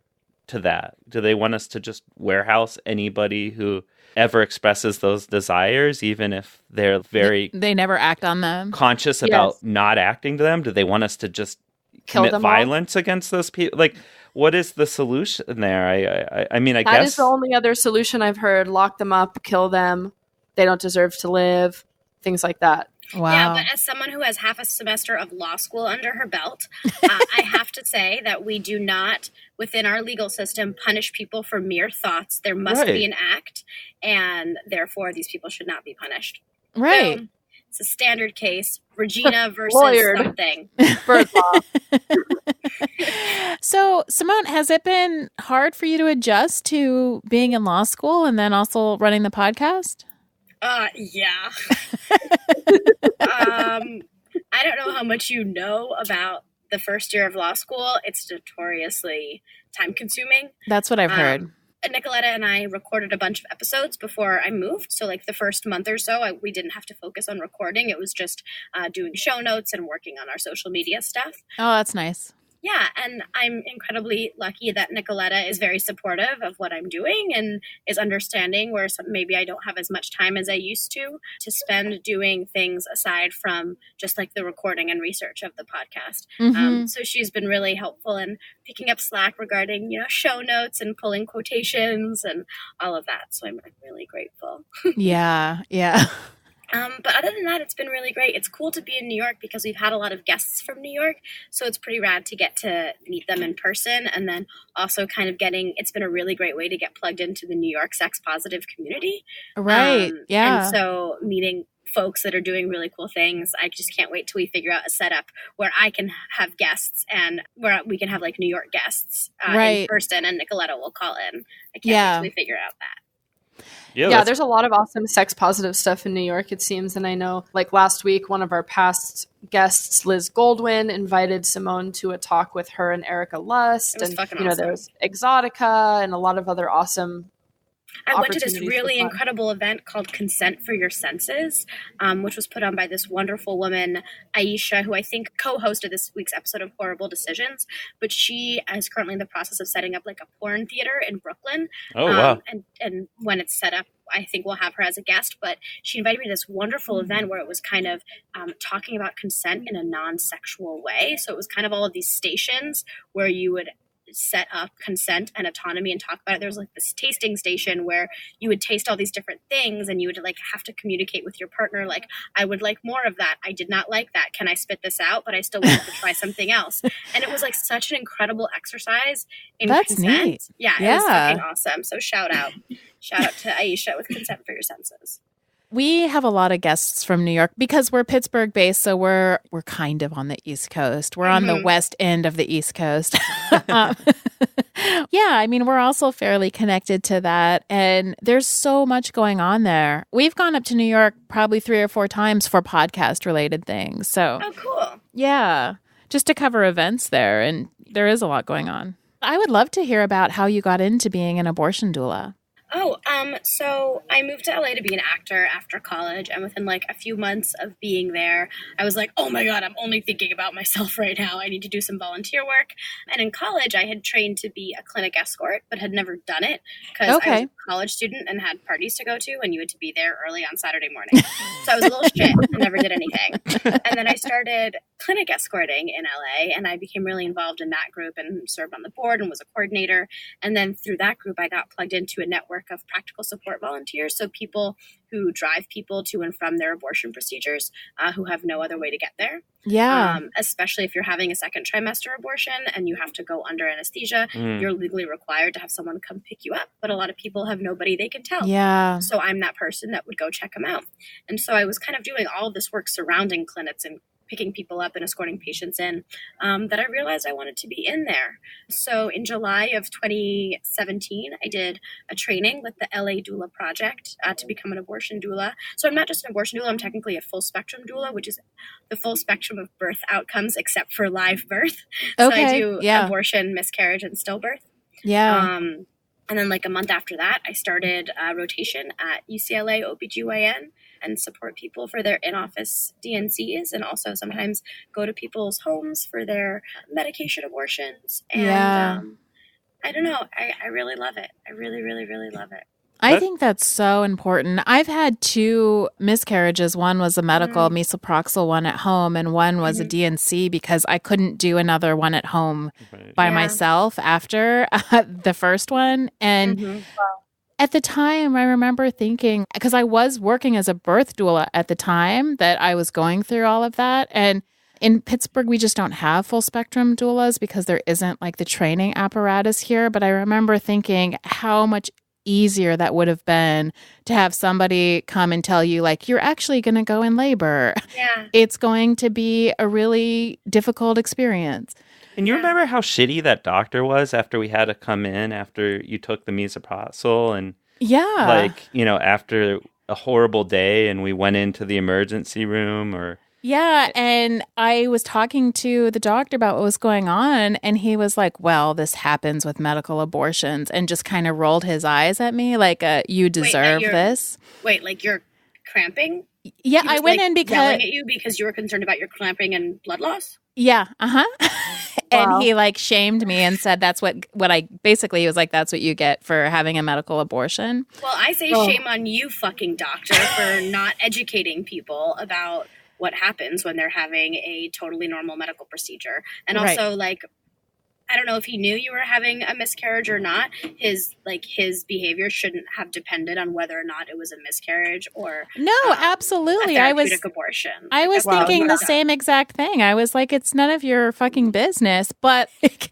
to that. Do they want us to just warehouse anybody who ever expresses those desires, even if they're they never act on them, conscious about not acting to them? Do they want us to just commit violence against those people? Like, what is the solution there? I mean, I guess that is the only other solution I've heard. Lock them up, kill them. They don't deserve to live. Things like that. Wow. Yeah, but as someone who has half a semester of law school under her belt, I have to say that we do not, within our legal system, punish people for mere thoughts. There must be an act, and therefore these people should not be punished. Right. So, it's a standard case. Regina versus something. Bird law. So, Simone, has it been hard for you to adjust to being in law school and then also running the podcast? Yeah. I don't know how much you know about the first year of law school. It's notoriously time consuming. That's what I've heard. Nicoletta and I recorded a bunch of episodes before I moved. So like the first month or so, we didn't have to focus on recording. It was just doing show notes and working on our social media stuff. Oh, that's nice. Yeah, and I'm incredibly lucky that Nicoletta is very supportive of what I'm doing and is understanding where maybe I don't have as much time as I used to spend doing things aside from just like the recording and research of the podcast. So she's been really helpful in picking up slack regarding, show notes and pulling quotations and all of that. So I'm really grateful. Yeah. But other than that, it's been really great. It's cool to be in New York because we've had a lot of guests from New York. So it's pretty rad to get to meet them in person. And then also kind of it's been a really great way to get plugged into the New York sex positive community. Right. Yeah. And so meeting folks that are doing really cool things. I just can't wait till we figure out a setup where I can have guests and where we can have like New York guests in person and Nicoletta will call in. I can't wait till we figure out that. Yeah, there's a lot of awesome sex positive stuff in New York, it seems. And I know like last week, one of our past guests, Liz Goldwyn, invited Simone to a talk with her and Erica Lust. And, awesome. There's Exotica and a lot of other awesome I went to this really incredible event called Consent for Your Senses, which was put on by this wonderful woman, Aisha, who I think co-hosted this week's episode of Horrible Decisions. But she is currently in the process of setting up like a porn theater in Brooklyn. Oh, wow. And when it's set up, I think we'll have her as a guest. But she invited me to this wonderful event where it was kind of talking about consent in a non-sexual way. So it was kind of all of these stations where you would set up consent and autonomy and talk about it. There was like this tasting station where you would taste all these different things and you would like have to communicate with your partner like, I would like more of that. I did not like that. Can I spit this out? But I still want to try something else. And it was like such an incredible exercise in consent. Neat. Yeah, it was fucking awesome. So shout out to Aisha with Consent for Your Senses. We have a lot of guests from New York because we're Pittsburgh based, so we're kind of on the East Coast. We're on the west end of the East Coast. Yeah, I mean, we're also fairly connected to that, and there's so much going on there. We've gone up to New York probably 3 or 4 times for podcast-related things. So, oh, cool. Yeah, just to cover events there, and there is a lot going on. I would love to hear about how you got into being an abortion doula. Oh, so I moved to LA to be an actor after college, and within like a few months of being there, I was like, oh my God, I'm only thinking about myself right now. I need to do some volunteer work. And in college, I had trained to be a clinic escort, but had never done it because I was a college student and had parties to go to, and you had to be there early on Saturday morning. So I was a little shit and never did anything. And then I started clinic escorting in LA, and I became really involved in that group and served on the board and was a coordinator. And then through that group, I got plugged into a network of practical support volunteers. So people who drive people to and from their abortion procedures who have no other way to get there. Yeah. Especially if you're having a second trimester abortion and you have to go under anesthesia, you're legally required to have someone come pick you up. But a lot of people have nobody they can tell. Yeah. So I'm that person that would go check them out. And so I was kind of doing all of this work surrounding clinics and picking people up and escorting patients in, that I realized I wanted to be in there. So in July of 2017, I did a training with the LA Doula Project to become an abortion doula. So I'm not just an abortion doula, I'm technically a full spectrum doula, which is the full spectrum of birth outcomes except for live birth. So I do abortion, miscarriage, and stillbirth. Yeah. And then like a month after that, I started a rotation at UCLA OBGYN and support people for their in-office DNCs and also sometimes go to people's homes for their medication abortions. And I don't know. I really love it. I really, really, really love it. I think that's so important. I've had 2 miscarriages. One was a medical misoproxil one at home, and one was a DNC because I couldn't do another one at home by myself after the first one. And at the time, I remember thinking, because I was working as a birth doula at the time that I was going through all of that. And in Pittsburgh, we just don't have full spectrum doulas because there isn't like the training apparatus here. But I remember thinking how much easier that would have been to have somebody come and tell you, like, you're actually going to go in labor. Yeah. It's going to be a really difficult experience. And you remember how shitty that doctor was after we had to come in after you took the misoprostol and like, after a horrible day and we went into the emergency room or Yeah, and I was talking to the doctor about what was going on, and he was like, well, this happens with medical abortions, and just kind of rolled his eyes at me like, you deserve this. Wait, like you're cramping? Yeah, I went in because... yelling at you because you were concerned about your clamping and blood loss? Yeah, Wow. And he like shamed me and said that's what I basically, he was like, that's what you get for having a medical abortion. Well, I say shame on you, fucking doctor, for not educating people about what happens when they're having a totally normal medical procedure. And also, like, I don't know if he knew you were having a miscarriage or not. His behavior shouldn't have depended on whether or not it was a miscarriage or absolutely. a therapeutic abortion. I was thinking the same exact thing. I was like, it's none of your fucking business. But if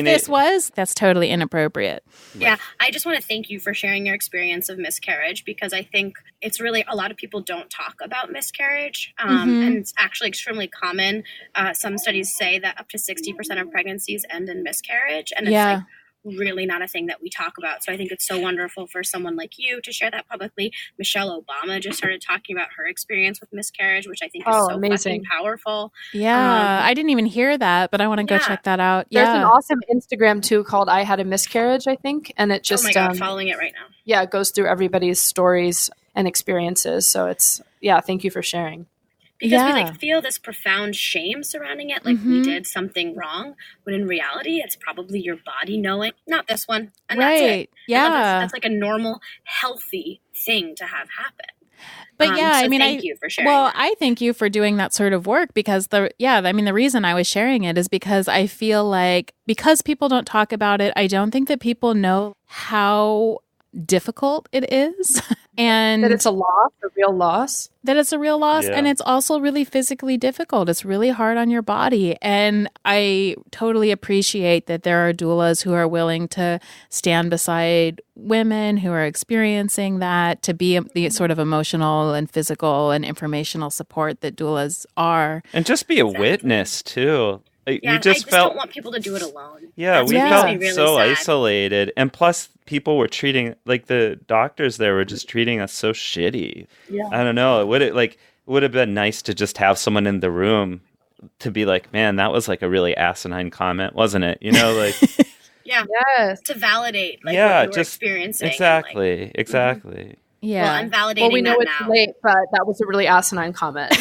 this was, that's totally inappropriate. Yeah, I just want to thank you for sharing your experience of miscarriage, because I think it's really, a lot of people don't talk about miscarriage, and it's actually extremely common. Some studies say that up to 60% of pregnancies end in miscarriage, and it's like really not a thing that we talk about. So I think it's so wonderful for someone like you to share that publicly. Michelle Obama just started talking about her experience with miscarriage, which I think is so amazing, fucking powerful. Yeah, I didn't even hear that, but I want to go check that out. There's an awesome Instagram too called I Had a Miscarriage, I think, and it just following it right now. Yeah, it goes through everybody's stories and experiences. So it's thank you for sharing. Because we feel this profound shame surrounding it, like we did something wrong, when in reality, it's probably your body knowing, not this one, and that's it. Yeah, that's like a normal, healthy thing to have happen. But thank you for sharing. Well, I thank you for doing that sort of work, because the reason I was sharing it is because I feel like, because people don't talk about it, I don't think that people know how difficult it is, and that it's a loss, a real loss. That it's a real loss, and it's also really physically difficult. It's really hard on your body, and I totally appreciate that there are doulas who are willing to stand beside women who are experiencing that, to be the sort of emotional and physical and informational support that doulas are, and just be a witness too. I just don't want people to do it alone. Yeah, we felt really so sad. Isolated. And plus, people were treating, like, the doctors there were just treating us so shitty. Yeah. I don't know. It would have been nice to just have someone in the room to be like, man, that was like a really asinine comment, wasn't it? You know, like... Yeah. Yes. To validate what you were experiencing. Exactly. Exactly. Yeah. Well, I'm validating Well, we know that it's now. late, but that was a really asinine comment.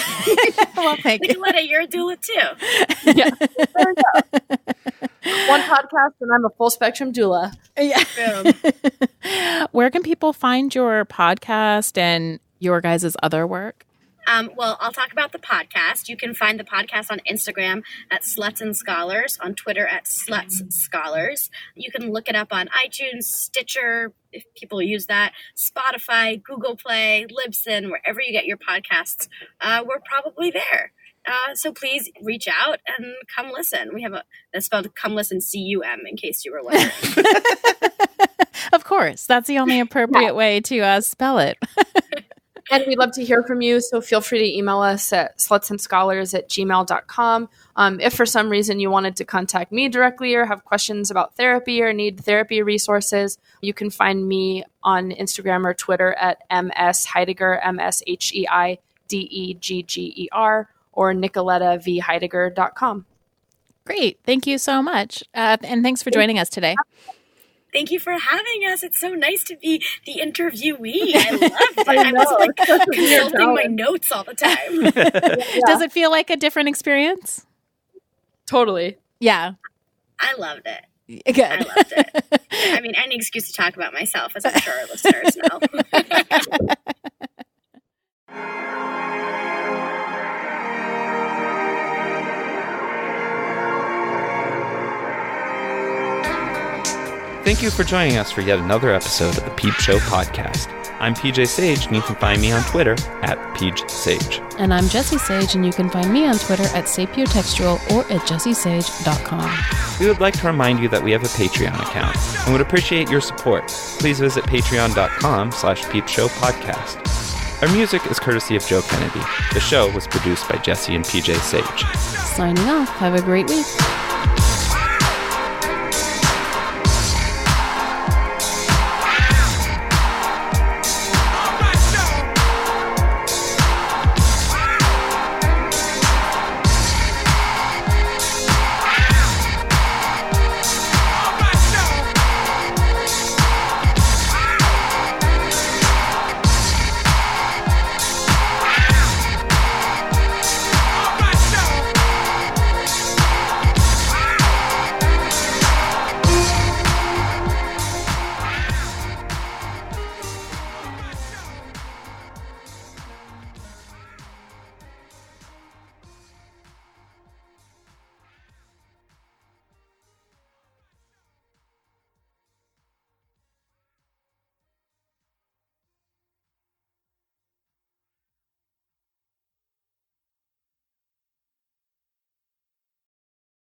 Well, thank you. Nicoletta, you're a doula too. Yeah. Fair enough. One podcast and I'm a full spectrum doula. Yeah. Where can people find your podcast and your guys' other work? Well, I'll talk about the podcast. You can find the podcast on Instagram at Sluts and Scholars, on Twitter at Sluts Scholars. You can look it up on iTunes, Stitcher, if people use that, Spotify, Google Play, Libsyn, wherever you get your podcasts. We're probably there. So please reach out and come listen. That's spelled come listen, C-U-M, in case you were wondering. Of course. That's the only appropriate way to spell it. And we'd love to hear from you, so feel free to email us at slutsandscholars@gmail.com. If for some reason you wanted to contact me directly or have questions about therapy or need therapy resources, you can find me on Instagram or Twitter at MS Heidegger, MSHEIDEGGER, or NicolettaVHeidegger.com. Great. Thank you so much. And thanks for joining us today. Thank you for having us. It's so nice to be the interviewee. I loved it. I was consulting my notes all the time. Yeah. Does it feel like a different experience? Totally. Yeah. I loved it. Good. I loved it. I mean, any excuse to talk about myself, as I'm sure our listeners know. Thank you for joining us for yet another episode of the Peep Show podcast. I'm PJ Sage, and you can find me on Twitter at PeachSage. And I'm Jessie Sage, and you can find me on Twitter at sapiotextual or at jessiesage.com. We would like to remind you that we have a Patreon account and would appreciate your support. Please visit patreon.com/peepshowpodcast. Our music is courtesy of Joe Kennedy. The show was produced by Jessie and PJ Sage. Signing off. Have a great week.